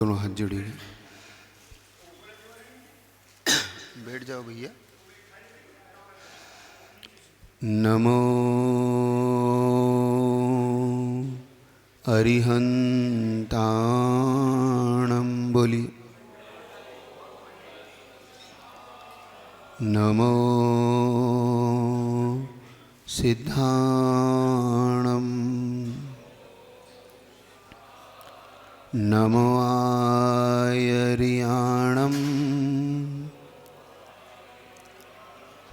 दोनों हाथ जोड़िए। बैठ जाओ भैया। नमो अरिहंताणं बोलिए। नमो सिद्धाणं, नमो आयर्याणं,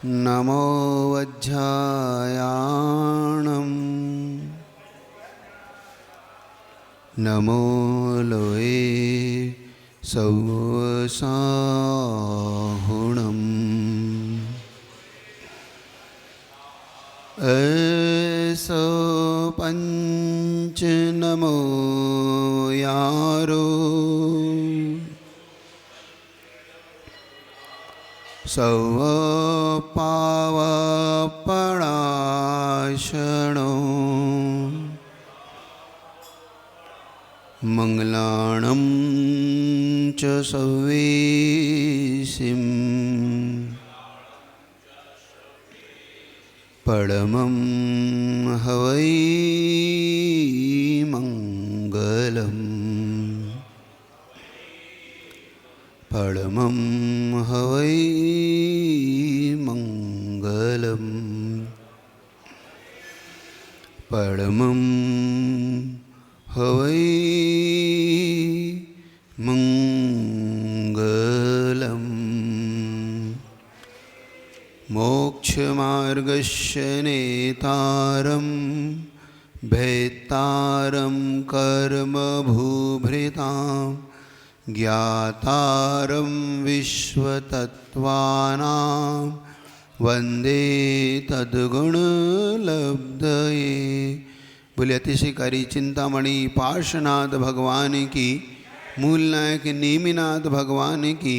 नमो वज्झायाणं, नमो लोये सौसाहुणम्। ऐसो पंच नमो यारो सौ पावपणाशणो मंगलाणं च सवेशिं परमं हवै मंगलम्, परमं हवै मंगलम्, परमं हवै मंगलम्। मोक्षमार्गस्य नेतारं भेत्तारं कर्मभूभृतां ज्ञातारं विश्वतत्त्वानां वन्दे तद्गुणलब्धये। बोले अतिशिकारी चिंतामणि पार्श्वनाथ भगवान की, मूल नायक नेमिनाथ भगवान की,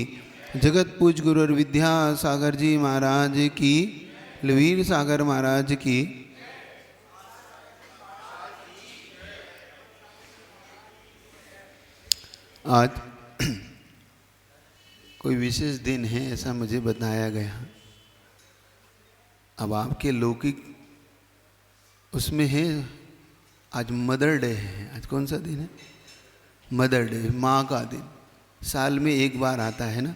जगत पूज गुरु और विद्यासागर जी महाराज की, लवीर सागर महाराज की। आज कोई विशेष दिन है ऐसा मुझे बताया गया। अब आपके लौकिक उसमें है, आज मदर डे है। आज कौन सा दिन है? मदर डे, माँ का दिन। साल में एक बार आता है ना।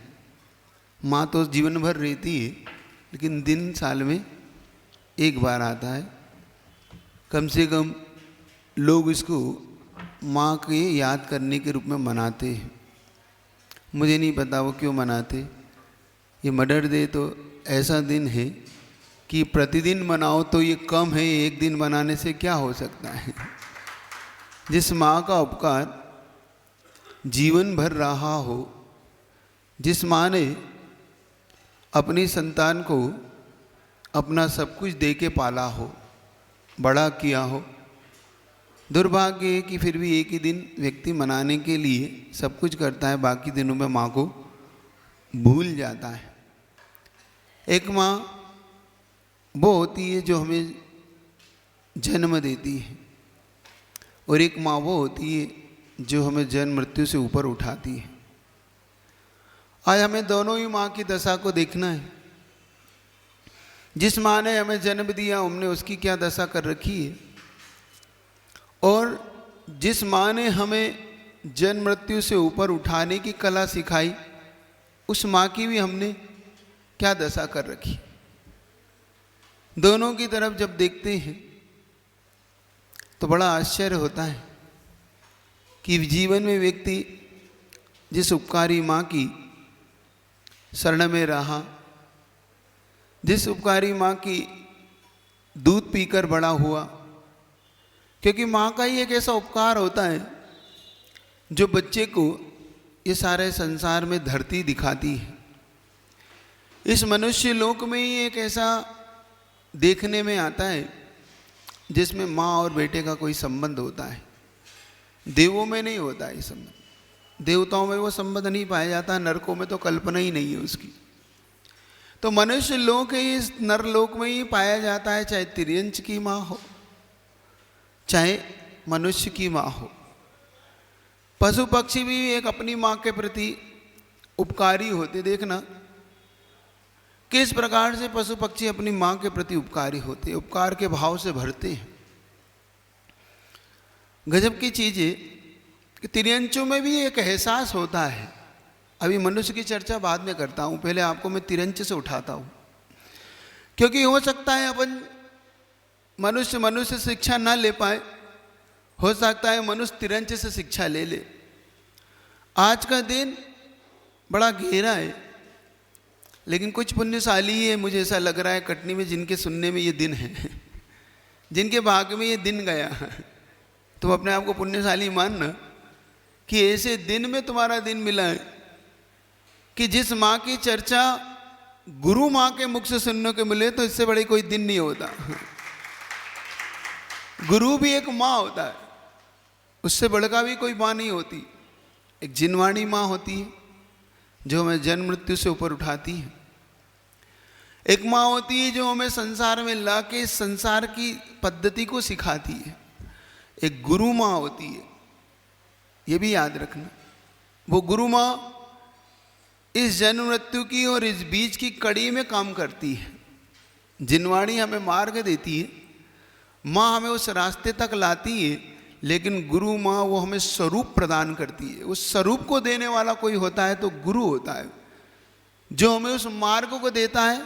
माँ तो जीवन भर रहती है, लेकिन दिन साल में एक बार आता है। कम से कम लोग इसको माँ के याद करने के रूप में मनाते हैं। मुझे नहीं पता वो क्यों मनाते। ये मदर डे तो ऐसा दिन है कि प्रतिदिन मनाओ तो ये कम है, एक दिन मनाने से क्या हो सकता है। जिस माँ का उपकार जीवन भर रहा हो, जिस माँ ने अपनी संतान को अपना सब कुछ दे के पाला हो, बड़ा किया हो, दुर्भाग्य है कि फिर भी एक ही दिन व्यक्ति मनाने के लिए सब कुछ करता है, बाकी दिनों में माँ को भूल जाता है। एक माँ वो होती है जो हमें जन्म देती है, और एक माँ वो होती है जो हमें जन्म मृत्यु से ऊपर उठाती है। आज हमें दोनों ही माँ की दशा को देखना है। जिस माँ ने हमें जन्म दिया, हमने उसकी क्या दशा कर रखी है, और जिस माँ ने हमें जन्म मृत्यु से ऊपर उठाने की कला सिखाई, उस माँ की भी हमने क्या दशा कर रखी। दोनों की तरफ जब देखते हैं तो बड़ा आश्चर्य होता है कि जीवन में व्यक्ति जिस उपकारी माँ की शरण में रहा, जिस उपकारी माँ की दूध पीकर बड़ा हुआ, क्योंकि माँ का ही एक ऐसा उपकार होता है जो बच्चे को ये सारे संसार में धरती दिखाती है। इस मनुष्य लोक में ही एक ऐसा देखने में आता है जिसमें माँ और बेटे का कोई संबंध होता है। देवों में नहीं होता है ये संबंध, देवताओं में वो संबंध नहीं पाया जाता, नरकों में तो कल्पना ही नहीं है उसकी। तो मनुष्य लोक इस नरलोक में ही पाया जाता है, चाहे तिर्यंच की माँ हो, चाहे मनुष्य की माँ हो। पशु पक्षी भी एक अपनी माँ के प्रति उपकारी होते। देखना किस प्रकार से पशु पक्षी अपनी माँ के प्रति उपकारी होते हैं, उपकार के भाव से भरते हैं। गजब की चीज है कि तिर्यंचों में भी एक एहसास होता है। अभी मनुष्य की चर्चा बाद में करता हूँ, पहले आपको मैं तिर्यंच से उठाता हूँ, क्योंकि हो सकता है अपन मनुष्य से शिक्षा ना ले पाए, हो सकता है मनुष्य तिरंच से शिक्षा ले ले। आज का दिन बड़ा गहरा है, लेकिन कुछ पुण्यशाली है, मुझे ऐसा लग रहा है कटनी में, जिनके सुनने में ये दिन है, जिनके भाग्य में ये दिन गया। तुम अपने आप को पुण्यशाली मानना कि ऐसे दिन में तुम्हारा दिन मिला है कि जिस माँ की चर्चा गुरु माँ के मुख से सुनने को मिले, तो इससे बड़ी कोई दिन नहीं होता। गुरु भी एक माँ होता है, उससे बढ़का भी कोई माँ नहीं होती। एक जिनवाणी माँ होती है जो हमें जन्म मृत्यु से ऊपर उठाती है। एक माँ होती है जो हमें संसार में ला के संसार की पद्धति को सिखाती है। एक गुरु माँ होती है, ये भी याद रखना। वो गुरु माँ इस जन्म मृत्यु की और इस बीच की कड़ी में काम करती है। जिनवाणी हमें मार्ग देती है, माँ हमें उस रास्ते तक लाती है, लेकिन गुरु माँ वो हमें स्वरूप प्रदान करती है। उस स्वरूप को देने वाला कोई होता है तो गुरु होता है, जो हमें उस मार्ग को देता है,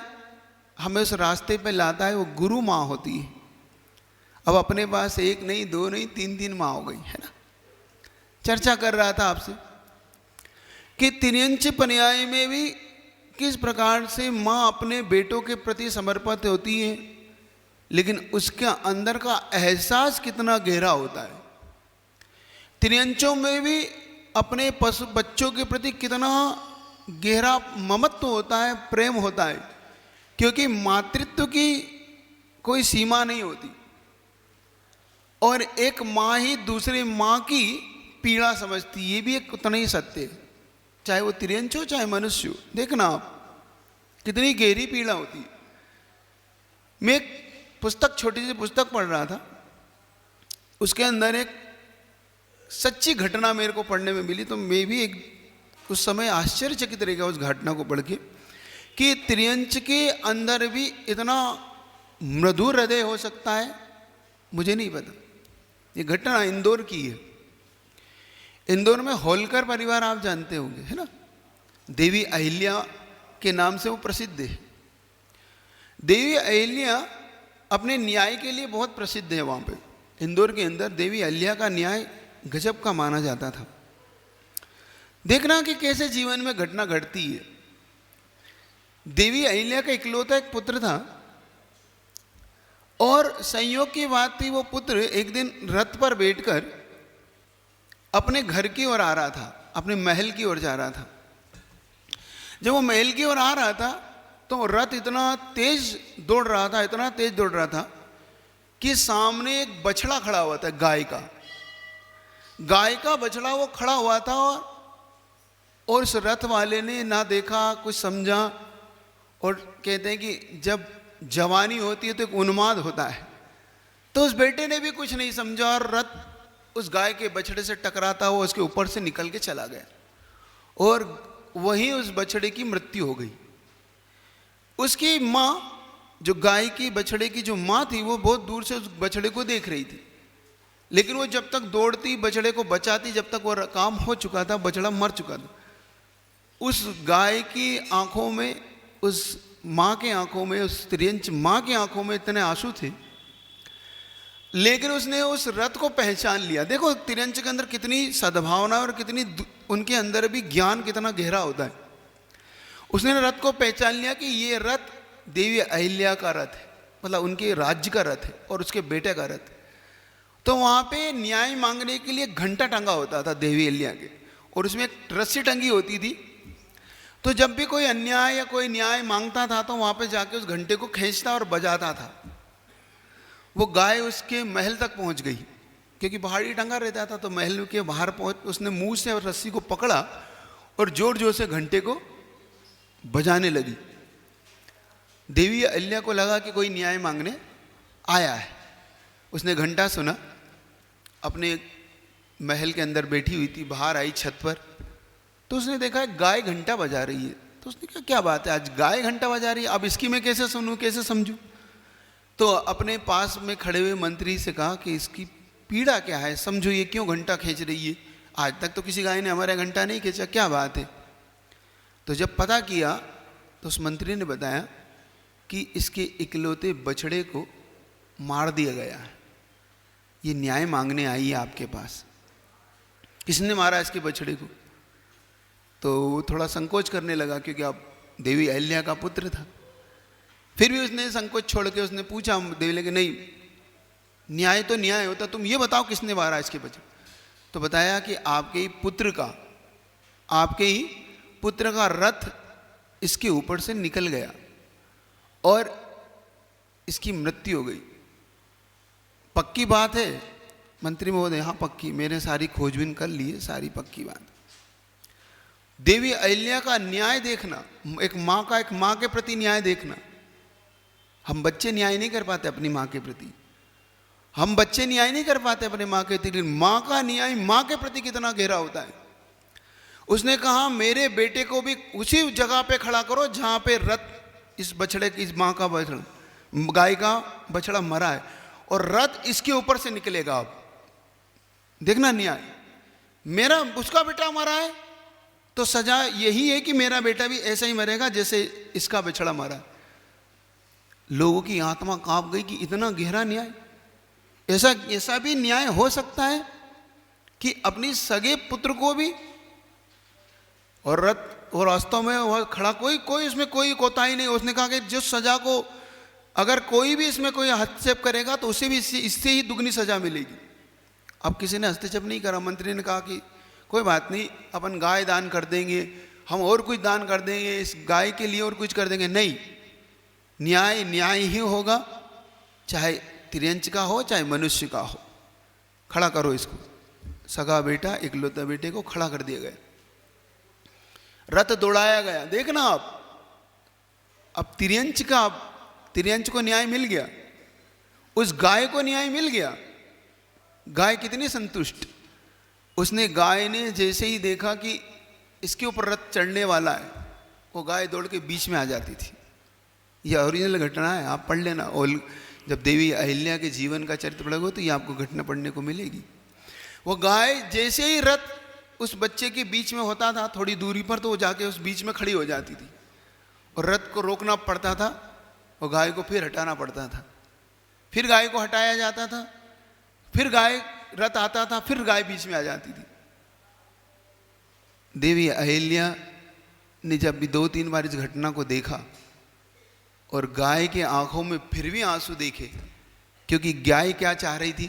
हमें उस रास्ते पे लाता है, वो गुरु माँ होती है। अब अपने पास एक नहीं, दो नहीं, तीन माँ हो गई है ना। चर्चा कर रहा था आपसे कि तिर्यंच पर्याय में भी किस प्रकार से माँ अपने बेटों के प्रति समर्पित होती है, लेकिन उसके अंदर का एहसास कितना गहरा होता है। तिर्यंचों में भी अपने पशु बच्चों के प्रति कितना गहरा ममत्व होता है, प्रेम होता है, क्योंकि मातृत्व की कोई सीमा नहीं होती और एक माँ ही दूसरी माँ की पीड़ा समझती, ये भी एक उतना ही सत्य है, चाहे वो तिर्यंच हो चाहे मनुष्य हो। देखना आप कितनी गहरी पीड़ा होती है। मैं एक पुस्तक, छोटी सी पुस्तक पढ़ रहा था, उसके अंदर एक सच्ची घटना मेरे को पढ़ने में मिली, तो मैं भी एक उस समय आश्चर्यचकित रह गया उस घटना को पढ़ के कि तिर्यंच के अंदर भी इतना मधुर हृदय हो सकता है, मुझे नहीं पता। ये घटना इंदौर की है। इंदौर में होलकर परिवार आप जानते होंगे, है ना, देवी अहिल्या के नाम से वो प्रसिद्ध है। देवी अहिल्या अपने न्याय के लिए बहुत प्रसिद्ध है। वहाँ पे इंदौर के अंदर देवी अहिल्या का न्याय गजब का माना जाता था। देखना कि कैसे जीवन में घटना घटती है। देवी अहिल्या का इकलौता एक पुत्र था और संयोग की बात थी, वो पुत्र एक दिन रथ पर बैठकर अपने घर की ओर आ रहा था, अपने महल की ओर जा रहा था। जब वो महल की ओर आ रहा था तो रथ इतना तेज दौड़ रहा था, इतना तेज दौड़ रहा था कि सामने एक बछड़ा खड़ा हुआ था, गाय का बछड़ा वो खड़ा हुआ था। और उस रथ वाले ने ना देखा, कुछ समझा, और कहते हैं कि जब जवानी होती है तो एक उन्माद होता है, तो उस बेटे ने भी कुछ नहीं समझा और रथ उस गाय के बछड़े से टकराता हुआ उसके ऊपर से निकल के चला गया और वहीं उस बछड़े की मृत्यु हो गई। उसकी माँ, जो गाय की बछड़े की जो माँ थी, वो बहुत दूर से उस बछड़े को देख रही थी, लेकिन वो जब तक दौड़ती बछड़े को बचाती, जब तक वो काम हो चुका था, बछड़ा मर चुका था। उस गाय की आंखों में, उस माँ के आंखों में, उस तिर्यंच माँ की आंखों में इतने आंसू थे, लेकिन उसने उस रथ को पहचान लिया। देखो तिर्यंच के अंदर कितनी सद्भावना और कितनी, उनके अंदर भी ज्ञान कितना गहरा होता है। उसने रथ को पहचान लिया कि ये रथ देवी अहिल्या का रथ है, मतलब उनके राज्य का रथ है और उसके बेटे का रथ है। तो वहाँ पे न्याय मांगने के लिए घंटा टंगा होता था देवी अहिल्या के, और उसमें एक रस्सी टंगी होती थी। तो जब भी कोई अन्याय या कोई न्याय मांगता था तो वहाँ पे जाके उस घंटे को खींचता और बजाता था। वो गाय उसके महल तक पहुँच गई, क्योंकि बाहर ही टंगा रहता था, तो महल के बाहर पहुँच उसने मुंह से रस्सी को पकड़ा और जोर जोर से घंटे को बजाने लगी। देवी अहिल्या को लगा कि कोई न्याय मांगने आया है। उसने घंटा सुना, अपने महल के अंदर बैठी हुई थी, बाहर आई छत पर, तो उसने देखा एक गाय घंटा बजा रही है। तो उसने कहा क्या बात है, आज गाय घंटा बजा रही है, अब इसकी मैं कैसे सुनूं, कैसे समझूं। तो अपने पास में खड़े हुए मंत्री से कहा कि इसकी पीड़ा क्या है, समझो ये क्यों घंटा खींच रही है, आज तक तो किसी गाय ने हमारा घंटा नहीं खींचा, क्या बात है। तो जब पता किया तो उस मंत्री ने बताया कि इसके इकलौते बछड़े को मार दिया गया है, ये न्याय मांगने आई है आपके पास, किसने मारा इसके बछड़े को। तो वो थोड़ा संकोच करने लगा क्योंकि अब देवी अहिल्या का पुत्र था। फिर भी उसने संकोच छोड़ के उसने पूछा देवी ने कि नहीं, न्याय तो न्याय होता, तुम ये बताओ किसने मारा इसके बछड़े। तो बताया कि आपके ही पुत्र का रथ इसके ऊपर से निकल गया और इसकी मृत्यु हो गई। पक्की बात है मंत्री महोदय? हाँ पक्की, मैंने सारी खोजबीन कर ली है, सारी पक्की बात। देवी अहिल्या का न्याय देखना, एक माँ के प्रति न्याय देखना। हम बच्चे न्याय नहीं कर पाते अपनी माँ के प्रति, हम बच्चे न्याय नहीं कर पाते अपने माँ के प्रति, माँ का न्याय माँ के प्रति कितना गहरा होता है। उसने कहा मेरे बेटे को भी उसी जगह पे खड़ा करो जहां पे रथ, इस बछड़े की, इस माँ का बछड़ा, गाय का बछड़ा मरा है, और रथ इसके ऊपर से निकलेगा। अब देखना न्याय, मेरा उसका बेटा मरा है तो सजा यही है कि मेरा बेटा भी ऐसा ही मरेगा जैसे इसका बछड़ा मरा। लोगों की आत्मा कांप गई कि इतना गहरा न्याय, ऐसा भी न्याय हो सकता है कि अपनी सगे पुत्र को भी, और रथ और वास्तव में वह खड़ा, कोई इसमें कोई कोताही नहीं। उसने कहा कि जिस सजा को अगर कोई भी इसमें कोई हस्तक्षेप करेगा तो उसे भी इससे ही दुगनी सजा मिलेगी। अब किसी ने हस्तक्षेप नहीं करा। मंत्री ने कहा कि कोई बात नहीं, अपन गाय दान कर देंगे, हम और कुछ दान कर देंगे, इस गाय के लिए और कुछ कर देंगे। नहीं, न्याय ही होगा, चाहे तिर्यंच का हो चाहे मनुष्य का हो। खड़ा करो इसको। सगा बेटा, इकलौता बेटे को खड़ा कर दिया गया, रथ दौड़ाया गया। देखना आप, अब तिर्यंच को न्याय मिल गया, उस गाय को न्याय मिल गया। गाय कितनी संतुष्ट, उसने, गाय ने जैसे ही देखा कि इसके ऊपर रथ चढ़ने वाला है, वो गाय दौड़ के बीच में आ जाती थी। यह ओरिजिनल घटना है, आप पढ़ लेना। और जब देवी अहिल्या के जीवन का चरित्र पढ़ोगे तो ये आपको घटना पढ़ने को मिलेगी। वो गाय जैसे ही रथ उस बच्चे के बीच में होता था थोड़ी दूरी पर, तो वो जाके उस बीच में खड़ी हो जाती थी और रथ को रोकना पड़ता था और गाय को फिर हटाना पड़ता था। फिर गाय को हटाया जाता था, फिर रथ आता था, फिर गाय बीच में आ जाती थी। देवी अहिल्या ने जब भी 2-3 बार इस घटना को देखा और गाय के आंखों में फिर भी आंसू देखे, क्योंकि गाय क्या चाह रही थी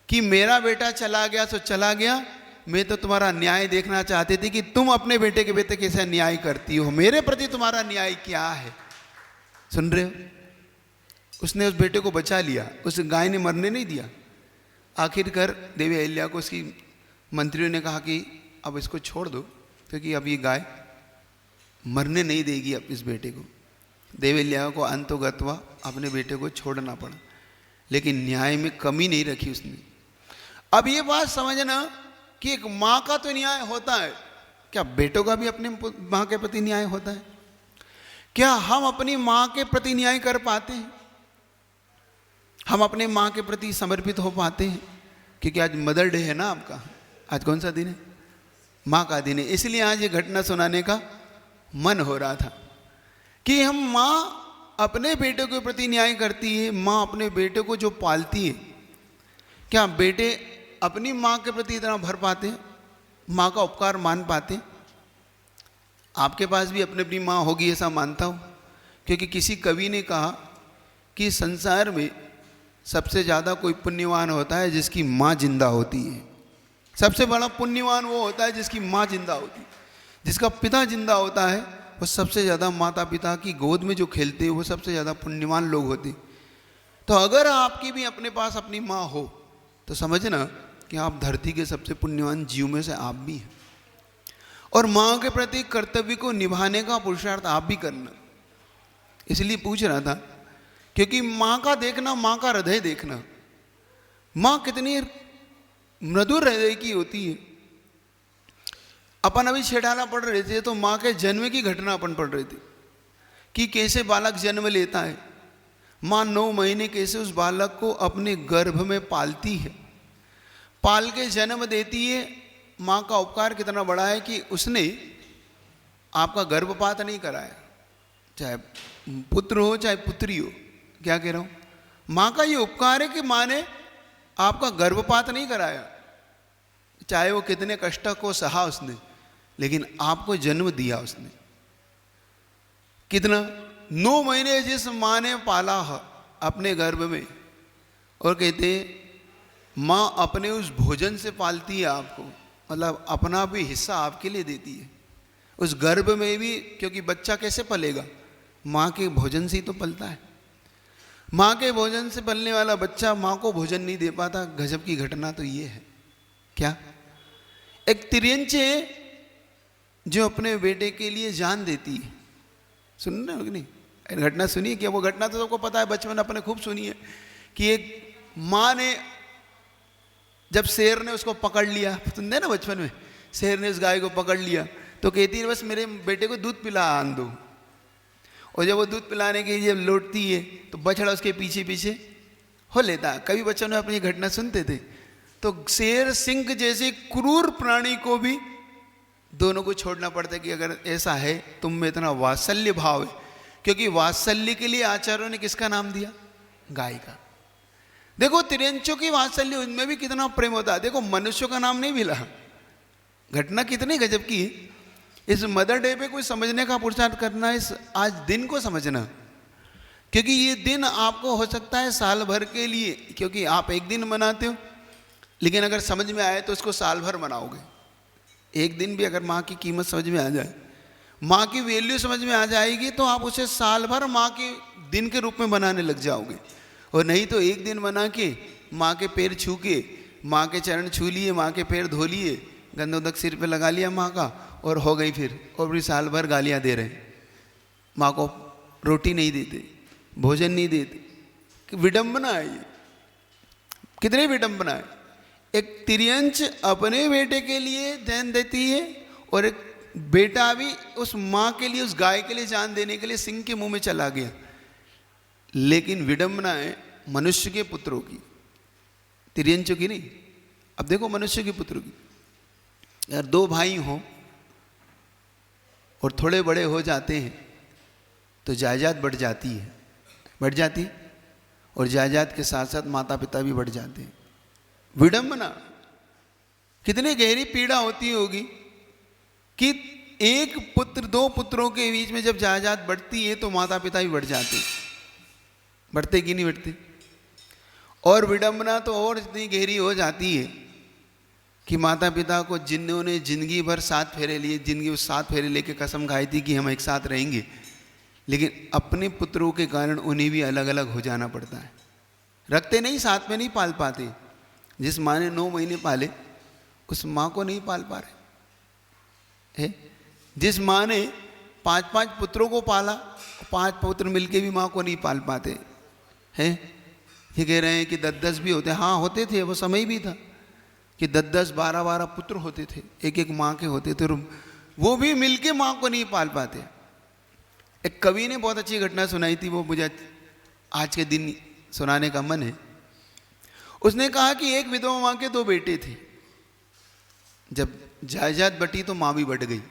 कि मेरा बेटा चला गया तो चला गया, मैं तो तुम्हारा न्याय देखना चाहती थी कि तुम अपने बेटे के बेटे कैसे न्याय करती हो, मेरे प्रति तुम्हारा न्याय क्या है। सुन रहे हो? उसने उस बेटे को बचा लिया, उस गाय ने मरने नहीं दिया। आखिरकार देवी अहिल्या को उसकी मंत्रियों ने कहा कि अब इसको छोड़ दो, क्योंकि अब ये गाय मरने नहीं देगी अब इस बेटे को। देवी अहिल्या को अंतोगत्वा अपने बेटे को छोड़ना पड़ा, लेकिन न्याय में कमी नहीं रखी उसने। अब ये बात समझना कि एक माँ का तो न्याय होता है, क्या बेटों का भी अपने माँ के प्रति न्याय होता है? क्या हम अपनी माँ के प्रति न्याय कर पाते हैं? हम अपने माँ के प्रति समर्पित हो पाते हैं? क्योंकि आज मदर डे है ना आपका, आज कौन सा दिन है? माँ का दिन है। इसलिए आज ये घटना सुनाने का मन हो रहा था कि हम, माँ अपने बेटे के प्रति न्याय करती है, माँ अपने बेटे को जो पालती है, क्या बेटे अपनी माँ के प्रति इतना भर पाते हैं, माँ का उपकार मान पाते हैं? आपके पास भी अपनी अपनी माँ होगी ऐसा मानता हूँ, क्योंकि किसी कवि ने कहा कि संसार में सबसे ज़्यादा कोई पुण्यवान होता है जिसकी माँ जिंदा होती है। सबसे बड़ा पुण्यवान वो होता है जिसकी माँ जिंदा होती है। जिसका पिता जिंदा होता है वो सबसे ज़्यादा, माता पिता की गोद में जो खेलते हैं वो सबसे ज़्यादा पुण्यवान लोग होते हैं। तो अगर आपकी भी अपने पास अपनी माँ हो तो समझना कि आप धरती के सबसे पुण्यवान जीव में से आप भी हैं, और माँ के प्रति कर्तव्य को निभाने का पुरुषार्थ आप भी करना। इसलिए पूछ रहा था क्योंकि माँ का देखना, माँ का हृदय देखना, माँ कितनी मधुर हृदय की होती है। अपन अभी छेड़ाना पढ़ रहे थे तो माँ के जन्म की घटना अपन पढ़ रहे थे कि कैसे बालक जन्म लेता है, माँ 9 महीने कैसे उस बालक को अपने गर्भ में पालती है, पाल के जन्म देती है। माँ का उपकार कितना बड़ा है कि उसने आपका गर्भपात नहीं कराया, चाहे पुत्र हो चाहे पुत्री हो। क्या कह रहा हूँ, माँ का ये उपकार है कि माँ ने आपका गर्भपात नहीं कराया, चाहे वो कितने कष्ट को सहा उसने, लेकिन आपको जन्म दिया उसने। कितना 9 महीने जिस माँ ने पाला अपने गर्भ में, और कहते माँ अपने उस भोजन से पालती है आपको, मतलब अपना भी हिस्सा आपके लिए देती है उस गर्भ में भी, क्योंकि बच्चा कैसे पलेगा, माँ के भोजन से ही तो पलता है। माँ के भोजन से पलने वाला बच्चा माँ को भोजन नहीं दे पाता। गजब की घटना तो ये है। क्या, एक तिर्यंचे जो अपने बेटे के लिए जान देती है, सुन रहे हो कि नहीं, घटना सुनिए। क्या वो घटना तो सबको पता है, बचपन अपने खूब सुनी है कि एक माँ ने, जब शेर ने उसको पकड़ लिया, सुनते ना बचपन में, शेर ने उस गाय को पकड़ लिया तो कहती है बस मेरे बेटे को दूध पिला आन दो। और जब वो दूध पिलाने के लिए लौटती है तो बछड़ा उसके पीछे पीछे हो लेता। कभी बच्चों ने अपनी घटना सुनते थे। तो शेर सिंह जैसे क्रूर प्राणी को भी दोनों को छोड़ना पड़ता है कि अगर ऐसा है तुम में इतना वात्सल्य भाव है, क्योंकि वात्सल्य के लिए आचार्यों ने किसका नाम दिया, गाय का। देखो तिर्यंचों की वात्सल्य, उनमें भी कितना प्रेम होता है। देखो मनुष्यों का नाम नहीं मिला, घटना कितनी गजब की है। इस मदर डे पे कोई समझने का पुरुषार्थ करना, इस आज दिन को समझना, क्योंकि ये दिन आपको हो सकता है साल भर के लिए, क्योंकि आप एक दिन मनाते हो, लेकिन अगर समझ में आए तो उसको साल भर मनाओगे। एक दिन भी अगर माँ की कीमत समझ में आ जाए, माँ की वैल्यू समझ में आ जाएगी, तो आप उसे साल भर माँ के दिन के रूप में मनाने लग जाओगे। और नहीं तो एक दिन मना के माँ के पैर छू के, माँ के चरण छू लिए, माँ के पैर धो लिए, गंधोदक सिर पे लगा लिया माँ का, और हो गई फिर। और भी साल भर गालियाँ दे रहे, माँ को रोटी नहीं देते, भोजन नहीं देते। विडंबना है ये, कितनी विडंबना है। एक तिर्यंच अपने बेटे के लिए जान देती है, और एक बेटा भी उस माँ के लिए, उस गाय के लिए जान देने के लिए सिंह के मुंह में चला गया। लेकिन विडंबना है मनुष्य के पुत्रों की, तिर्यंचों की नहीं। अब देखो मनुष्य के पुत्रों की, यार 2 भाई हों और थोड़े बड़े हो जाते हैं तो जायदाद बढ़ जाती है, बढ़ जाती, और जायदाद के साथ साथ माता पिता भी बढ़ जाते हैं। विडंबना, कितनी गहरी पीड़ा होती होगी कि एक पुत्र 2 पुत्रों के बीच में जब जायदाद बढ़ती है तो माता पिता भी बढ़ जाते, बढ़ते कि नहीं बढ़ते। और विडंबना तो और इतनी गहरी हो जाती है कि माता पिता को, जिन्होंने जिंदगी भर 7 फेरे लिए, जिंदगी उस 7 फेरे लेके कसम खाई थी कि हम एक साथ रहेंगे, लेकिन अपने पुत्रों के कारण उन्हें भी अलग अलग हो जाना पड़ता है। रखते नहीं, साथ में नहीं पाल पाते। जिस माँ ने 9 महीने पाले उस माँ को नहीं पाल पा रहे है। जिस माँ ने 5-5 पुत्रों को पाला, 5 पुत्र मिलके भी माँ को नहीं पाल पाते हैं। ये कह रहे हैं कि 10-10 भी होते, हाँ होते थे, वो समय भी था कि 10-10, 12-12 पुत्र होते थे, एक माँ के होते थे, वो भी मिलके माँ को नहीं पाल पाते। एक कवि ने बहुत अच्छी घटना सुनाई थी, वो मुझे आज के दिन सुनाने का मन है। उसने कहा कि एक विधवा माँ के 2 बेटे थे। जब जायदाद बटी तो माँ भी बढ़ गई,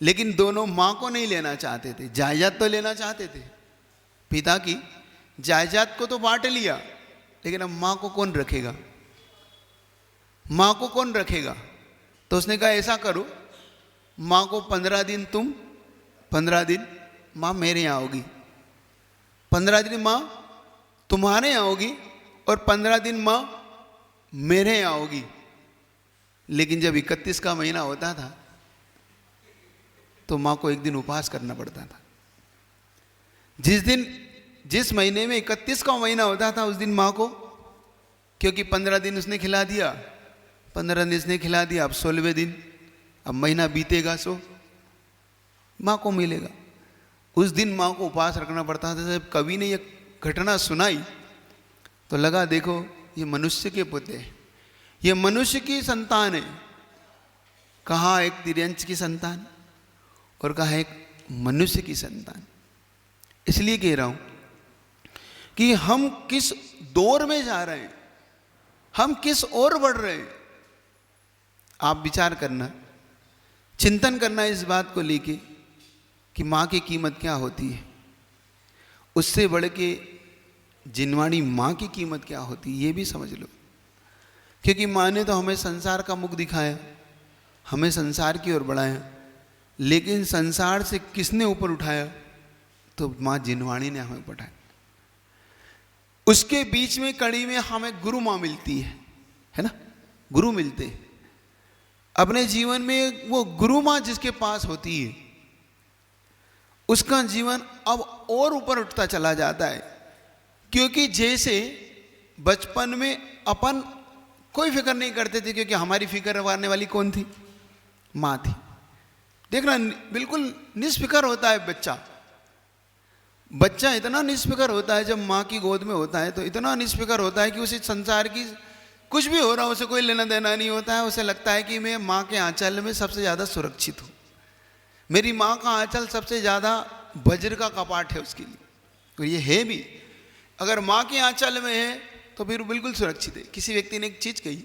लेकिन दोनों माँ को नहीं लेना चाहते थे। जायदाद तो लेना चाहते थे, पिता की जायदाद को तो बांट लिया, लेकिन अब माँ को कौन रखेगा, माँ को कौन रखेगा। तो उसने कहा ऐसा करो, माँ को 15 दिन तुम, 15 दिन माँ मेरे यहाँ आओगी, 15 दिन माँ तुम्हारे यहाँ आओगी, और 15 दिन माँ मेरे यहाँ आओगी। लेकिन जब 31 का महीना होता था तो माँ को एक दिन उपवास करना पड़ता था। जिस महीने में 31 का महीना होता था उस दिन माँ को, क्योंकि 15 दिन उसने खिला दिया, 15 दिन उसने खिला दिया, अब 16वें दिन, अब महीना बीतेगा सो माँ को मिलेगा। उस दिन माँ को उपवास रखना पड़ता था। जब कवि ने ये घटना सुनाई तो लगा देखो ये मनुष्य के पुत्र है, ये मनुष्य की संतान है, कहाँ एक तिर्यंच की संतान और कहाँ एक मनुष्य की संतान। इसलिए कह रहा हूं कि हम किस दौर में जा रहे हैं, हम किस ओर बढ़ रहे हैं। आप विचार करना, चिंतन करना इस बात को लेके कि माँ की कीमत क्या होती है। उससे बढ़ के जिनवाणी माँ की कीमत क्या होती है ये भी समझ लो। क्योंकि माँ ने तो हमें संसार का मुख दिखाया, हमें संसार की ओर बढ़ाया, लेकिन संसार से किसने ऊपर उठाया? तो माँ जिनवाणी ने हमें बढ़ाया। उसके बीच में कड़ी में हमें गुरु माँ मिलती है ना, गुरु मिलते हैं। अपने जीवन में वो गुरु माँ जिसके पास होती है, उसका जीवन अब और ऊपर उठता चला जाता है। क्योंकि जैसे बचपन में अपन कोई फिक्र नहीं करते थे, क्योंकि हमारी फिक्र करने वाली कौन थी? माँ थी। देखना, बिल्कुल निष्फिक्र होता है बच्चा। बच्चा इतना निष्फिक्र होता है जब माँ की गोद में होता है, तो इतना निष्फिक्र होता है कि उसे संसार की कुछ भी हो रहा है उसे कोई लेना देना नहीं होता है। उसे लगता है कि मैं माँ के आंचल में सबसे ज़्यादा सुरक्षित हूँ। मेरी माँ का आंचल सबसे ज़्यादा वज्र का कपाट है उसके लिए। तो ये है भी, अगर माँ के आंचल में है तो फिर बिल्कुल सुरक्षित है। किसी व्यक्ति ने एक चीज़ कही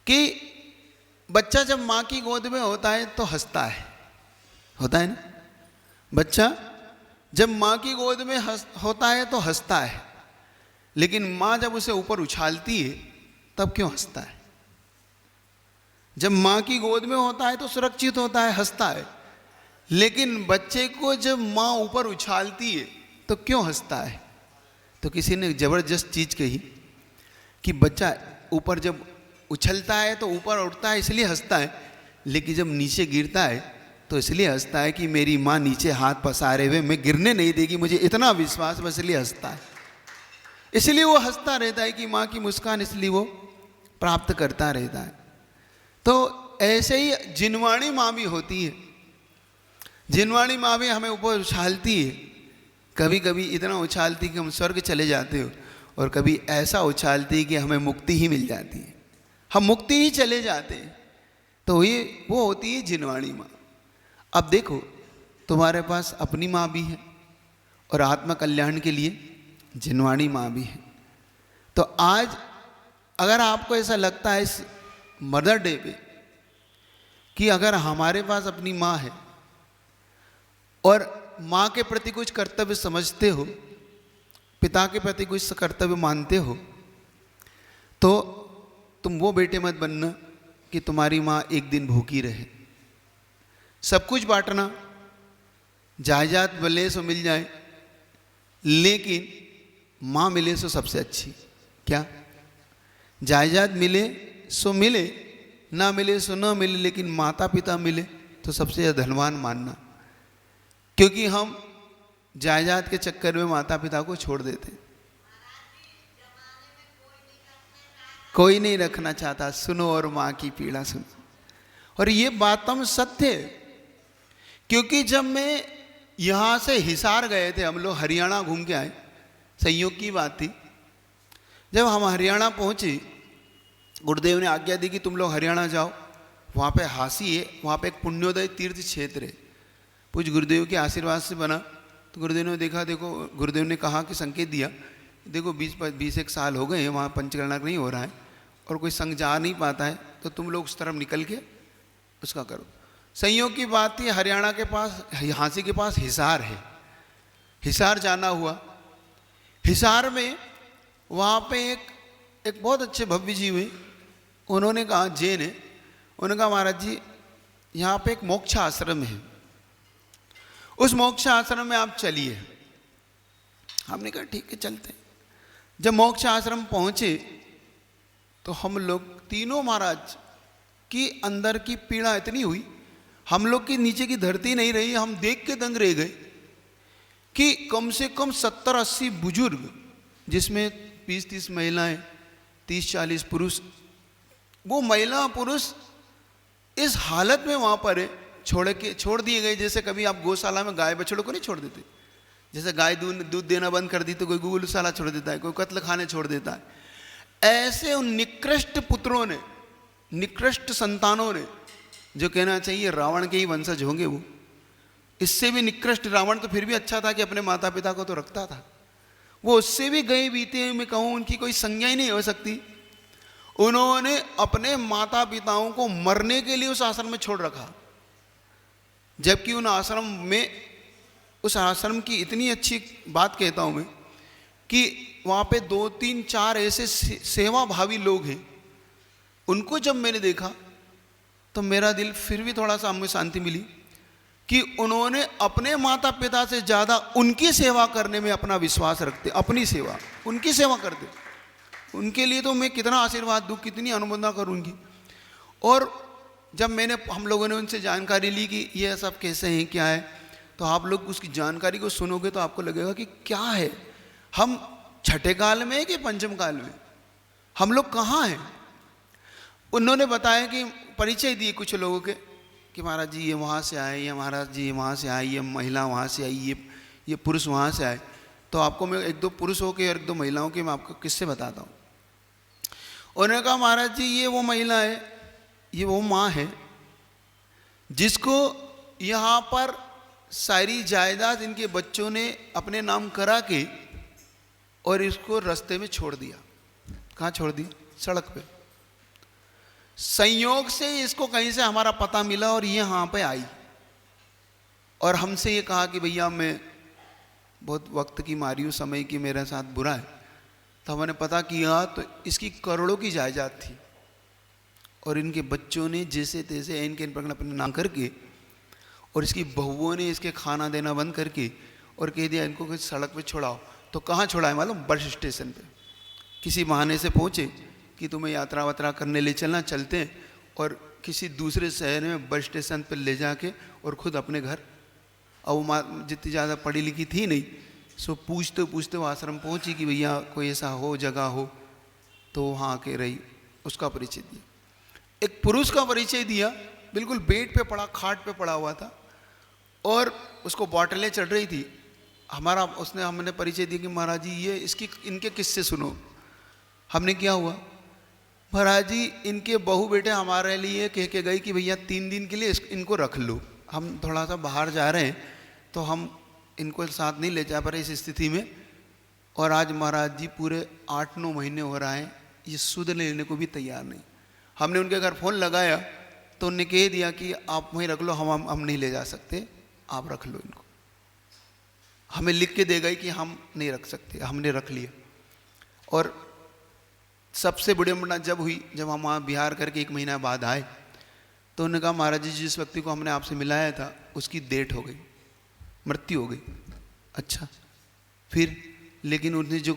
कि बच्चा जब माँ की गोद में होता है तो हंसता है, होता है ना? बच्चा जब माँ की गोद में होता है तो हंसता है, लेकिन माँ जब उसे ऊपर उछालती है तब क्यों हंसता है? जब माँ की गोद में होता है तो सुरक्षित होता है, हंसता है, लेकिन बच्चे को जब माँ ऊपर उछालती है तो क्यों हंसता है? तो किसी ने जबरदस्त चीज कही कि बच्चा ऊपर जब उछलता है तो ऊपर उठता है इसलिए हंसता है, लेकिन जब नीचे गिरता है तो इसलिए हंसता है कि मेरी माँ नीचे हाथ पसारे हुए मैं गिरने नहीं देगी, मुझे इतना विश्वास, बस इसलिए हंसता है। इसलिए वो हंसता रहता है कि माँ की मुस्कान इसलिए वो प्राप्त करता रहता है। तो ऐसे ही जिनवाणी माँ भी होती है। जिनवाणी माँ भी हमें ऊपर उछालती है, कभी कभी इतना उछालती कि हम स्वर्ग चले जाते हो, और कभी ऐसा उछालती कि हमें मुक्ति ही मिल जाती है, हम मुक्ति ही चले जाते हैं। तो ये वो होती है जिनवाणी माँ। अब देखो, तुम्हारे पास अपनी माँ भी है और आत्म कल्याण के लिए जिनवाणी माँ भी है। तो आज अगर आपको ऐसा लगता है इस मदर डे पे कि अगर हमारे पास अपनी माँ है और माँ के प्रति कुछ कर्तव्य समझते हो, पिता के प्रति कुछ कर्तव्य मानते हो, तो तुम वो बेटे मत बनना कि तुम्हारी माँ एक दिन भूखी रहे। सब कुछ बांटना, जायदाद भले सो मिल जाए, लेकिन माँ मिले सो सबसे अच्छी। क्या? जायदाद मिले सो मिले, ना मिले सो ना मिले, लेकिन माता पिता मिले तो सबसे ज़्यादा धनवान मानना। क्योंकि हम जायदाद के चक्कर में माता पिता को छोड़ देते हैं। कोई नहीं रखना चाहता, सुनो और माँ की पीड़ा सुनो। और ये बात तो हम सत्य है, क्योंकि जब मैं यहाँ से हिसार गए थे, हम लोग हरियाणा घूम के आए, संयोग की बात थी। जब हम हरियाणा पहुँचे, गुरुदेव ने आज्ञा दी कि तुम लोग हरियाणा जाओ, वहाँ पे हासी है, वहाँ पे एक पुण्योदय तीर्थ क्षेत्र है, कुछ गुरुदेव के आशीर्वाद से बना। तो गुरुदेव ने देखा, देखो गुरुदेव ने कहा कि संकेत दिया, देखो 20-21 साल हो गए हैं, वहाँ पंचगणना नहीं हो रहा है और कोई संघ जा नहीं पाता है, तो तुम लोग उस तरफ निकल के उसका करो। संयोग की बात थी, हरियाणा के पास, हाँसी के पास हिसार है, हिसार जाना हुआ। हिसार में वहाँ पे एक बहुत अच्छे भव्य जी हुए, उन्होंने कहा, जैन है, उन्होंने कहा महाराज जी यहाँ पे एक मोक्ष आश्रम है, उस मोक्ष आश्रम में आप चलिए। हमने कहा ठीक है चलते। जब मोक्ष आश्रम पहुँचे तो हम लोग तीनों महाराज की अंदर की पीड़ा इतनी हुई, हम लोग की नीचे की धरती नहीं रही, हम देख के दंग रह गए कि कम से कम 70-80 बुजुर्ग, जिसमें 20-30 महिलाएं, 30-40 पुरुष, वो महिला पुरुष इस हालत में वहाँ पर है, छोड़ दिए गए। जैसे कभी आप गौशाला में गाय बछड़ों को नहीं छोड़ देते, जैसे गाय दूध देना बंद कर दी तो कोई गौशाला छोड़ देता है, कोई कत्ल खाने छोड़ देता है, ऐसे उन निकृष्ट पुत्रों ने, निकृष्ट संतानों ने, जो कहना चाहिए रावण के ही वंशज होंगे वो, इससे भी निकृष्ट रावण तो फिर भी अच्छा था कि अपने माता पिता को तो रखता था, वो उससे भी गए बीते में कहूँ उनकी कोई संज्ञा ही नहीं हो सकती। उन्होंने अपने माता पिताओं को मरने के लिए उस आश्रम में छोड़ रखा, जबकि उन आश्रम में, उस आश्रम की इतनी अच्छी बात कहता हूँ मैं कि वहाँ पे 2, 3, 4 ऐसे सेवा भावी लोग हैं। उनको जब मैंने देखा तो मेरा दिल फिर भी थोड़ा सा हमें शांति मिली कि उन्होंने अपने माता पिता से ज़्यादा उनकी सेवा करने में अपना विश्वास रखते, अपनी सेवा, उनकी सेवा करते। उनके लिए तो मैं कितना आशीर्वाद दूँ, कितनी अनुमोदना करूँगी। और जब हम लोगों ने उनसे जानकारी ली कि ये सब कैसे हैं, क्या है, तो आप लोग उसकी जानकारी को सुनोगे तो आपको लगेगा कि क्या है, हम छठे काल में कि पंचम काल में, हम लोग कहाँ हैं। उन्होंने बताया कि परिचय दिए कुछ लोगों के कि महाराज जी ये वहाँ से आए, या महाराज जी वहाँ से आई, ये महिला वहाँ से आई, ये पुरुष वहाँ से आए। तो आपको मैं 1-2 पुरुषों के और 1-2 महिलाओं के मैं आपको किस्से बताता हूँ। उन्होंने कहा महाराज जी ये वो महिला है, ये वो माँ है जिसको यहाँ पर सारी जायदाद इनके बच्चों ने अपने नाम करा के और इसको रास्ते में छोड़ दिया। कहाँ छोड़ दिया? सड़क पे। संयोग से इसको कहीं से हमारा पता मिला और ये यहाँ पे आई और हमसे ये कहा कि भैया मैं बहुत वक्त की मारी हूँ, समय की मेरे साथ बुरा है। तो हमने पता किया तो इसकी करोड़ों की जायदाद थी और इनके बच्चों ने जैसे तैसे इनके अपने नाम करके और इसकी बहुओं ने इसके खाना देना बंद करके और कह दिया इनको कुछ सड़क पे छोड़ाओ। तो कहाँ छोड़ा है मालूम? बस स्टेशन पे। किसी बहाने से पहुँचे कि तुम्हें यात्रा वात्रा करने ले चलना, चलते हैं, और किसी दूसरे शहर में बस स्टेशन पर ले जाके और ख़ुद अपने घर। अब वो जितनी ज़्यादा पढ़ी लिखी थी नहीं, सो पूछते पूछते वो आश्रम पहुँची कि भैया कोई ऐसा हो जगह हो, तो वहाँ आके रही। उसका परिचय दिया। एक पुरुष का परिचय दिया, बिल्कुल बेड पे पड़ा, खाट पे पड़ा हुआ था और उसको बॉटलें चढ़ रही थी। हमने परिचय दिया कि महाराज जी ये इनके किस्से सुनो। हमने क्या हुआ? महाराज जी इनके बहू बेटे हमारे लिए कह के गई कि भैया 3 दिन के लिए इनको रख लो, हम थोड़ा सा बाहर जा रहे हैं तो हम इनको साथ नहीं ले जा पा रहे इस स्थिति में। और आज महाराज जी पूरे 8-9 महीने हो रहा है ये सुध लेने को भी तैयार नहीं। हमने उनके घर फ़ोन लगाया तो उन्होंने कह दिया कि आप वहीं रख लो, हम नहीं ले जा सकते, आप रख लो इनको। हमें लिख के दे गए कि हम नहीं रख सकते, हमने रख लिया। और सबसे बड़ी घटना जब हुई, जब हम वहाँ बिहार करके 1 महीना बाद आए तो उन्होंने कहा महाराज जी जिस व्यक्ति को हमने आपसे मिलाया था उसकी डेथ हो गई, मृत्यु हो गई। अच्छा फिर? लेकिन उन्होंने जो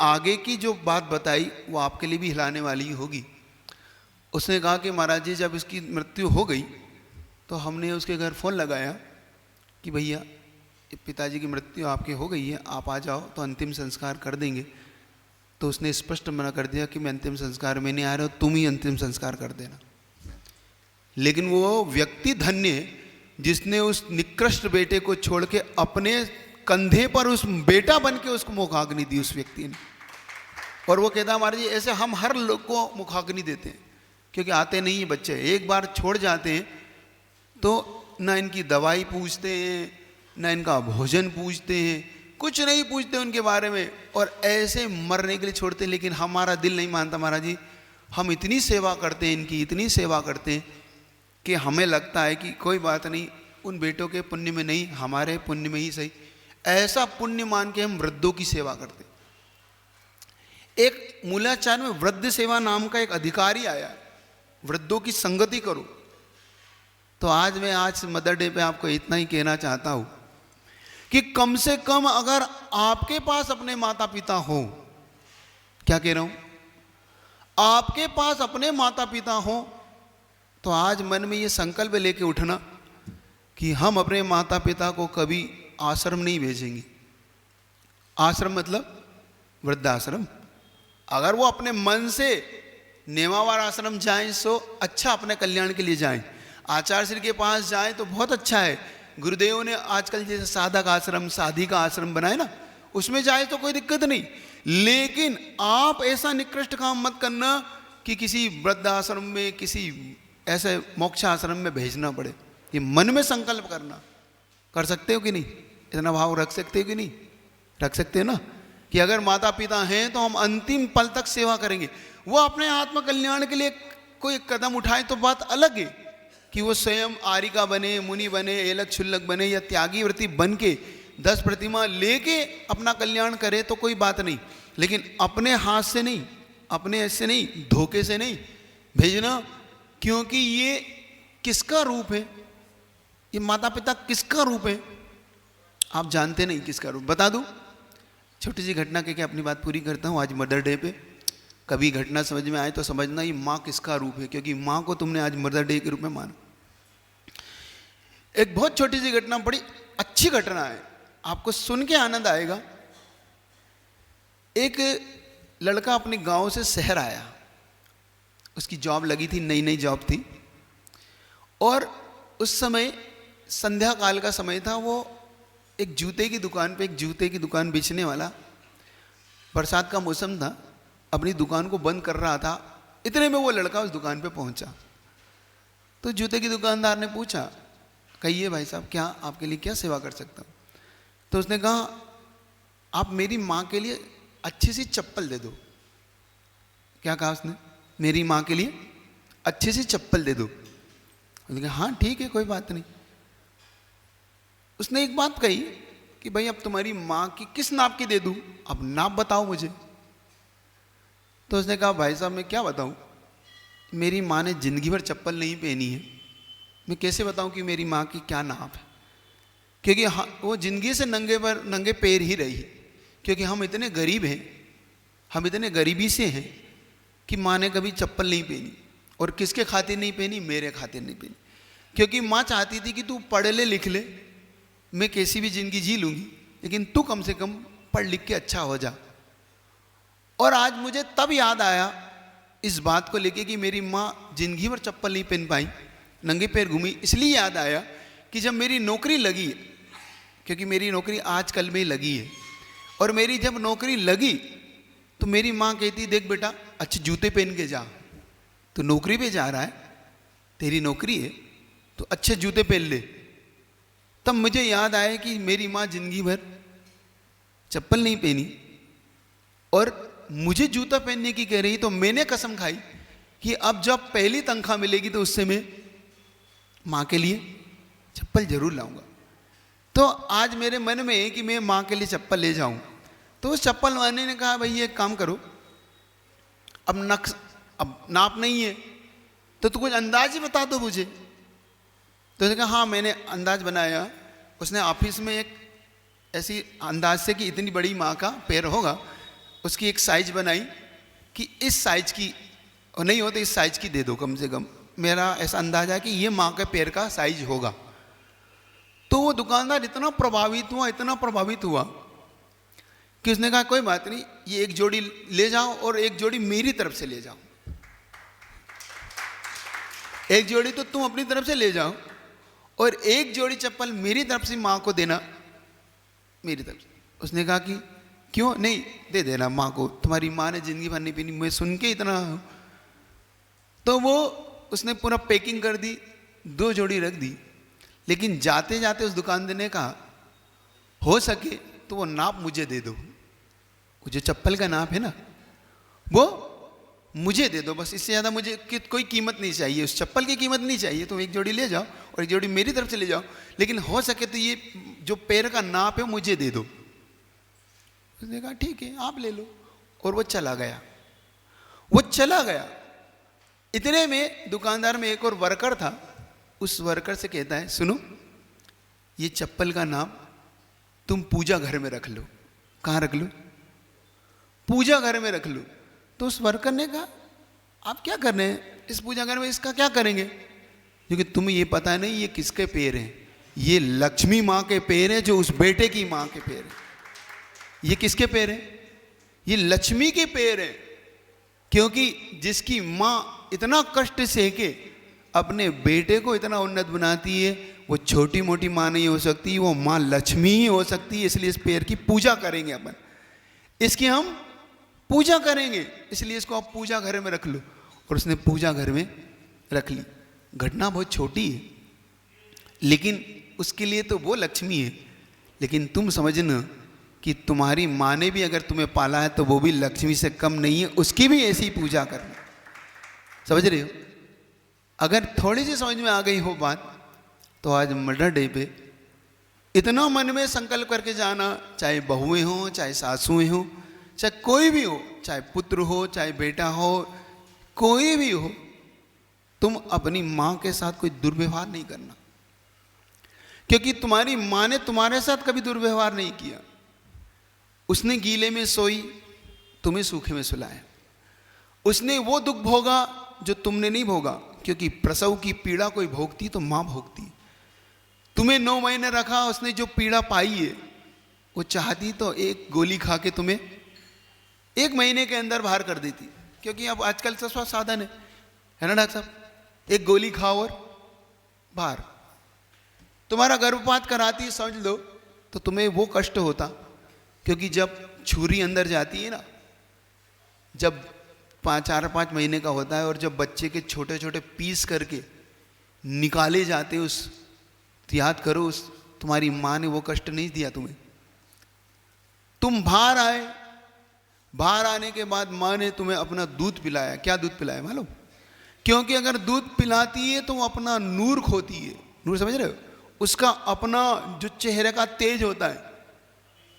आगे की जो बात बताई वो आपके लिए भी हिलाने वाली ही होगी। उसने कहा कि महाराज जी जब इसकी मृत्यु हो गई तो हमने उसके घर फ़ोन लगाया कि भैया पिताजी की मृत्यु आपके हो गई है, आप आ जाओ तो अंतिम संस्कार कर देंगे। तो उसने स्पष्ट मना कर दिया कि मैं अंतिम संस्कार में नहीं आ रहा हूँ, तुम ही अंतिम संस्कार कर देना। लेकिन वो व्यक्ति धन्य है जिसने उस निकृष्ट बेटे को छोड़ के अपने कंधे पर उस बेटा बन के उसको मुखाग्नि दी उस व्यक्ति ने। और वो कहता महाराज जी ऐसे हम हर लोग को मुखाग्नि देते हैं क्योंकि आते नहीं है बच्चे, एक बार छोड़ जाते हैं तो ना इनकी दवाई पूछते हैं, ना इनका भोजन पूछते हैं, कुछ नहीं पूछते उनके बारे में और ऐसे मरने के लिए छोड़ते हैं। लेकिन हमारा दिल नहीं मानता महाराज जी, हम इतनी सेवा करते हैं इनकी, इतनी सेवा करते हैं कि हमें लगता है कि कोई बात नहीं, उन बेटों के पुण्य में नहीं हमारे पुण्य में ही सही। ऐसा पुण्य मान के हम वृद्धों की सेवा करते। एक मूलाचार में वृद्ध सेवा नाम का एक अधिकारी आया, वृद्धों की संगति करो। तो आज मदर डे पे आपको इतना ही कहना चाहता हूं कि कम से कम अगर आपके पास अपने माता पिता हो, क्या कह रहा हूं, आपके पास अपने माता पिता हो तो आज मन में ये संकल्प लेके उठना कि हम अपने माता पिता को कभी आश्रम नहीं भेजेंगे। आश्रम मतलब वृद्धाश्रम। अगर वो अपने मन से नेमावर आश्रम जाएं सो अच्छा, अपने कल्याण के लिए जाएं। आचार्य श्री के पास जाएं तो बहुत अच्छा है। गुरुदेव ने आजकल जैसे साधक आश्रम, साधी का आश्रम बनाए ना, उसमें जाए तो कोई दिक्कत नहीं। लेकिन आप ऐसा निकृष्ट काम मत करना कि किसी वृद्धाश्रम में, किसी ऐसे मोक्षाश्रम में भेजना पड़े। ये मन में संकल्प करना। कर सकते हो कि नहीं? इतना भाव रख सकते हो कि नहीं? रख सकते हो ना, कि अगर माता पिता हैं तो हम अंतिम पल तक सेवा करेंगे। वो अपने आत्म कल्याण के लिए कोई कदम उठाए तो बात अलग है, कि वो स्वयं आरिका बने, मुनि बने, एलक क्षुल्लक बने, या त्यागी व्रती बन के 10 प्रतिमा लेके अपना कल्याण करे तो कोई बात नहीं। लेकिन अपने हाथ से नहीं, अपने ऐसे नहीं, धोखे से नहीं भेजना। क्योंकि ये किसका रूप है? ये माता पिता किसका रूप है? आप जानते नहीं किसका रूप। बता दूं, छोटी सी घटना के अपनी बात पूरी करता हूँ। आज मदर डे पे कभी घटना समझ में आए तो समझना ये माँ किसका रूप है, क्योंकि माँ को तुमने आज मदर डे के रूप में माना। एक बहुत छोटी सी घटना, बड़ी अच्छी घटना है, आपको सुन के आनंद आएगा। एक लड़का अपने गांव से शहर आया, उसकी जॉब लगी थी, नई नई जॉब थी, और उस समय संध्या काल का समय था। वो एक जूते की दुकान पे, एक जूते की दुकान बेचने वाला, बरसात का मौसम था, अपनी दुकान को बंद कर रहा था। इतने में वो लड़का उस दुकान पे पहुंचा। तो जूते की दुकानदार ने पूछा, कहिए भाई साहब, क्या आपके लिए क्या सेवा कर सकता हूँ? तो उसने कहा, आप मेरी माँ के लिए अच्छी सी चप्पल दे दो। क्या कहा उसने? मेरी माँ के लिए अच्छी सी चप्पल दे दो। उसने कहा हाँ ठीक है, कोई बात नहीं। उसने एक बात कही कि भाई अब तुम्हारी माँ की किस नाप की दे दूँ, अब नाप बताओ मुझे। तो उसने कहा भाई साहब मैं क्या बताऊँ, मेरी माँ ने जिंदगी भर चप्पल नहीं पहनी है, मैं कैसे बताऊँ कि मेरी माँ की क्या नाप है? क्योंकि वो जिंदगी से नंगे पैर ही रही। क्योंकि हम इतने गरीब हैं, हम इतने गरीबी से हैं कि माँ ने कभी चप्पल नहीं पहनी। और किसके खातिर नहीं पहनी? मेरे खातिर नहीं पहनी। क्योंकि माँ चाहती थी कि तू पढ़ ले, लिख ले, मैं कैसी भी जिंदगी जी लूँगी, लेकिन तू कम से कम पढ़ लिख के अच्छा हो जा। और आज मुझे तब याद आया इस बात को लेके कि मेरी माँ जिंदगी भर चप्पल नहीं पहन पाई, नंगे पैर घूमी। इसलिए याद आया कि जब मेरी नौकरी लगी, क्योंकि मेरी नौकरी आजकल में लगी है, और मेरी जब नौकरी लगी तो मेरी माँ कहती, देख बेटा अच्छे जूते पहन के जा, तो नौकरी पे जा रहा है, तेरी नौकरी है तो अच्छे जूते पहन ले। तब मुझे याद आया कि मेरी माँ जिंदगी भर चप्पल नहीं पहनी और मुझे जूता पहनने की कह रही। तो मैंने कसम खाई कि अब जब पहली तनख्वाह मिलेगी तो उससे मैं माँ के लिए चप्पल जरूर लाऊंगा। तो आज मेरे मन में है कि मैं माँ के लिए चप्पल ले जाऊं। तो उस चप्पल वाले ने कहा, भाई एक काम करो, अब नाप नहीं है तो तू कुछ अंदाज ही बता दो मुझे। तो उसने कहा हाँ मैंने अंदाज बनाया। उसने ऑफिस में एक ऐसी अंदाज से कि इतनी बड़ी माँ का पैर होगा, उसकी एक साइज बनाई कि इस साइज की, और नहीं हो तो इस साइज की दे दो कम से कम। मेरा ऐसा अंदाजा है कि ये माँ के पैर का साइज होगा। तो वो दुकानदार इतना प्रभावित हुआ कि उसने कहा कोई बात नहीं, ये एक जोड़ी ले जाओ और एक जोड़ी मेरी तरफ से ले जाओ। एक जोड़ी तो तुम अपनी तरफ से ले जाओ और एक जोड़ी चप्पल मेरी तरफ से माँ को देना, मेरी तरफ से। उसने कहा कि क्यों नहीं, दे देना माँ को, तुम्हारी माँ ने जिंदगी भर नहीं पहनी। मैं सुन के इतना, तो वो उसने पूरा पैकिंग कर दी, 2 जोड़ी रख दी। लेकिन जाते जाते उस दुकानदार ने कहा, हो सके तो वो नाप मुझे दे दो, वो जो चप्पल का नाप है ना वो मुझे दे दो, बस इससे ज़्यादा मुझे कोई कीमत नहीं चाहिए, उस चप्पल की कीमत नहीं चाहिए। तो एक जोड़ी ले जाओ और एक जोड़ी मेरी तरफ से ले जाओ, लेकिन हो सके तो ये जो पैर का नाप है मुझे दे दो। उसने कहा ठीक है आप ले लो। और वो चला गया। इतने में दुकानदार में एक और वर्कर था। उस वर्कर से कहता है, सुनो ये चप्पल का नाप तुम पूजा घर में रख लो। कहाँ रख लो? पूजा घर में रख लो। तो उस वर्कर ने कहा, आप क्या कर रहे हैं इस पूजा घर में, इसका क्या करेंगे? क्योंकि तुम्हें ये पता नहीं ये किसके पैर हैं। ये लक्ष्मी माँ के पैर हैं, जो उस बेटे की माँ के पैर हैं। ये किसके पैर हैं? ये लक्ष्मी के पैर हैं। क्योंकि जिसकी माँ इतना कष्ट सहके अपने बेटे को इतना उन्नत बनाती है, वो छोटी मोटी माँ नहीं हो सकती, वो माँ लक्ष्मी ही हो सकती है। इसलिए इस पैर की पूजा करेंगे अपन, इसकी हम पूजा करेंगे, इसलिए इसको आप पूजा घर में रख लो। और उसने पूजा घर में रख ली। घटना बहुत छोटी है, लेकिन उसके लिए तो वो लक्ष्मी है। लेकिन तुम समझना कि तुम्हारी माँ ने भी अगर तुम्हें पाला है तो वो भी लक्ष्मी से कम नहीं है, उसकी भी ऐसी पूजा करना। समझ रहे हो? अगर थोड़ी सी समझ में आ गई हो बात, तो आज मदर डे पे इतना मन में संकल्प करके जाना, चाहे बहुएं हो, चाहे सासुएं हो, चाहे कोई भी हो, चाहे पुत्र हो, चाहे बेटा हो, कोई भी हो, तुम अपनी माँ के साथ कोई दुर्व्यवहार नहीं करना। क्योंकि तुम्हारी माँ ने तुम्हारे साथ कभी दुर्व्यवहार नहीं किया। उसने गीले में सोई, तुम्हें सूखे में सुलाया। उसने वो दुख भोगा जो तुमने नहीं भोगा, क्योंकि प्रसव की पीड़ा कोई भोगती तो माँ भोगती। तुम्हें 9 महीने रखा, उसने जो पीड़ा पाई है, वो चाहती तो एक गोली खा के तुम्हें 1 महीने के अंदर बाहर कर देती। क्योंकि अब आजकल सस्ता साधन है ना डॉक्टर साहब, एक गोली खाओ और बाहर। तुम्हारा गर्भपात कराती, समझ लो, तो तुम्हें वो कष्ट होता, क्योंकि जब छुरी अंदर जाती है ना, जब 4-5 महीने का होता है, और जब बच्चे के छोटे छोटे पीस करके निकाले जाते हैं, उस तो याद करो, उस तुम्हारी माँ ने वो कष्ट नहीं दिया तुम्हें। तुम बाहर आए, बाहर आने के बाद माँ ने तुम्हें अपना दूध पिलाया। क्या दूध पिलाया मालूम? क्योंकि अगर दूध पिलाती है तो वो अपना नूर खोती है। नूर समझ रहे हो? उसका अपना जो चेहरे का तेज होता है,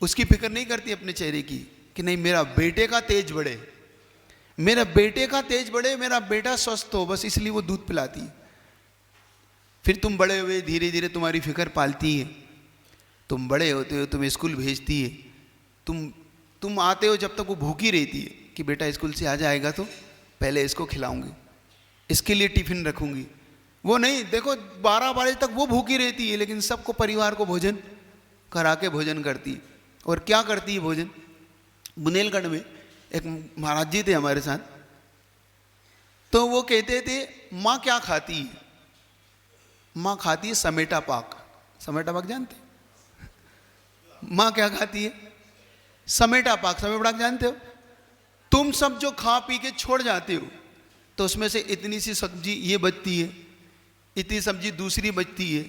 उसकी फिक्र नहीं करती अपने चेहरे की, कि नहीं मेरा बेटे का तेज बढ़े, मेरा बेटे का तेज बढ़े, मेरा बेटा स्वस्थ हो, बस इसलिए वो दूध पिलाती है। फिर तुम बड़े हुए, धीरे धीरे तुम्हारी फिक्र पालती है, तुम बड़े होते हो, तुम्हें स्कूल भेजती है, तुम आते हो, जब तक वो भूखी रहती है कि बेटा स्कूल से आ जाएगा तो पहले इसको खिलाऊंगी, इसके लिए टिफिन रखूंगी। वो नहीं, देखो 12 बजे तक वो भूखी रहती है, लेकिन सबको, परिवार को भोजन करा के भोजन करती है। और क्या करती है भोजन? बुंदेलखंड में एक महाराज जी थे हमारे साथ, तो वो कहते थे माँ क्या खाती है? माँ खाती है समेटा पाक। समेटा पाक जानते? माँ क्या खाती है? समेटा पाक। समेटा पाक जानते हो? तुम सब जो खा पी के छोड़ जाते हो, तो उसमें से इतनी सी सब्जी ये बचती है, इतनी सब्जी दूसरी बचती है,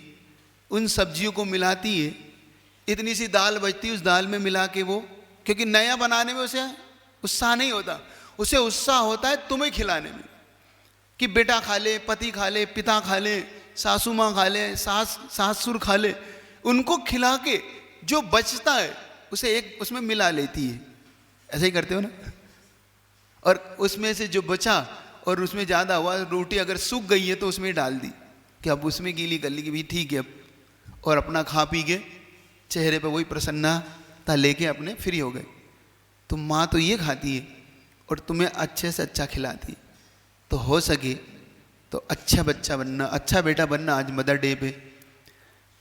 उन सब्जियों को मिलाती है, इतनी सी दाल बचती है, उस दाल में मिला के वो, क्योंकि नया बनाने में उसे उत्साह नहीं होता, उसे उत्साह होता है तुम्हें खिलाने में, कि बेटा खा ले, पति खा ले, पिता खा ले, सासू माँ खा ले, सासुर खा ले। उनको खिला के जो बचता है उसे एक उसमें मिला लेती है। ऐसे ही करते हो ना? और उसमें से जो बचा और उसमें ज़्यादा हुआ, रोटी अगर सूख गई है तो उसमें डाल दी, कि अब उसमें गीली कर ली कि भाई ठीक है अब, और अपना खा पी के चेहरे पे वही प्रसन्नता लेके अपने फ्री हो गए। तो माँ तो ये खाती है और तुम्हें अच्छे से अच्छा खिलाती है। तो हो सके तो अच्छा बच्चा बनना, अच्छा बेटा बनना। आज मदर डे पे,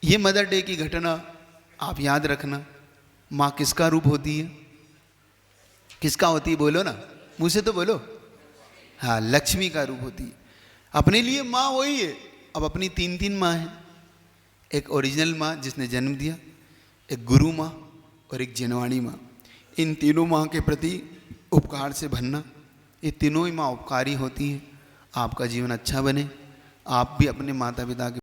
ये मदर डे की घटना आप याद रखना। माँ किसका रूप होती है? किसका होती है? बोलो ना, मुँह से तो बोलो। हाँ, लक्ष्मी का रूप होती है। अपने लिए माँ वही है। अब अपनी 3 माँ हैं। एक ओरिजिनल माँ जिसने जन्म दिया, एक गुरु माँ और एक जिनवाणी माँ। इन तीनों माँ के प्रति उपकार से भरना। ये तीनों ही माँ उपकारी होती हैं। आपका जीवन अच्छा बने, आप भी अपने माता पिता के